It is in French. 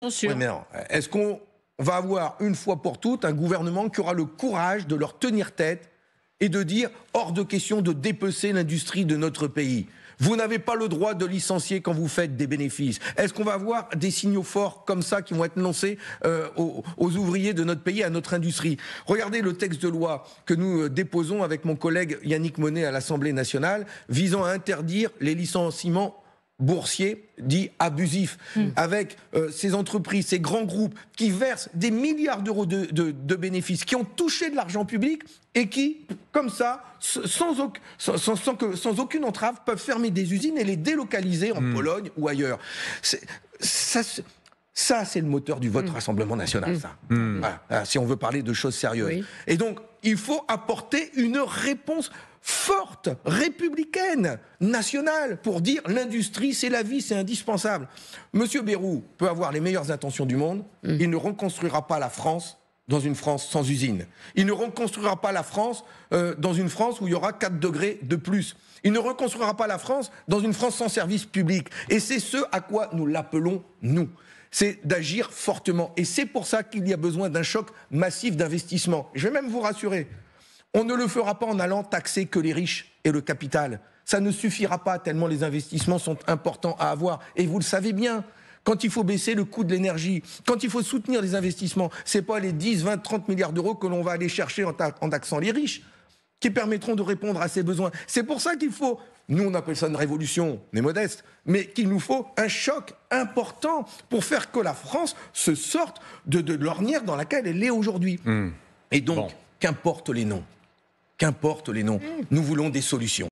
sûr. Oui, mais non. Est-ce qu'on va avoir une fois pour toutes un gouvernement qui aura le courage de leur tenir tête et de dire hors de question de dépecer l'industrie de notre pays? Vous n'avez pas le droit de licencier quand vous faites des bénéfices. Est-ce qu'on va avoir des signaux forts comme ça qui vont être lancés aux ouvriers de notre pays, à notre industrie? Regardez le texte de loi que nous déposons avec mon collègue Yannick Monnet à l'Assemblée nationale, visant à interdire les licenciements boursiers dits abusifs, avec ces entreprises, ces grands groupes qui versent des milliards d'euros de bénéfices, qui ont touché de l'argent public et qui, comme ça, sans aucune entrave, peuvent fermer des usines et les délocaliser en Pologne ou ailleurs. Ça, c'est le moteur du vote Rassemblement national, ça. Voilà, si on veut parler de choses sérieuses. Oui. Et donc, il faut apporter une réponse forte, républicaine, nationale, pour dire l'industrie, c'est la vie, c'est indispensable. Monsieur Bayrou peut avoir les meilleures intentions du monde, il ne reconstruira pas la France dans une France sans usine. Il ne reconstruira pas la France dans une France où il y aura 4 degrés de plus. Il ne reconstruira pas la France dans une France sans service public. Et c'est ce à quoi nous l'appelons, nous. C'est d'agir fortement. Et c'est pour ça qu'il y a besoin d'un choc massif d'investissement. Je vais même vous rassurer, on ne le fera pas en allant taxer que les riches et le capital. Ça ne suffira pas tellement les investissements sont importants à avoir. Et vous le savez bien, quand il faut baisser le coût de l'énergie, quand il faut soutenir les investissements, ce n'est pas les 10, 20, 30 milliards d'euros que l'on va aller chercher en taxant les riches qui permettront de répondre à ces besoins. C'est pour ça qu'il faut, nous on appelle ça une révolution, mais modeste, mais qu'il nous faut un choc important pour faire que la France se sorte de l'ornière dans laquelle elle est aujourd'hui. Et donc, qu'importe les noms, nous voulons des solutions.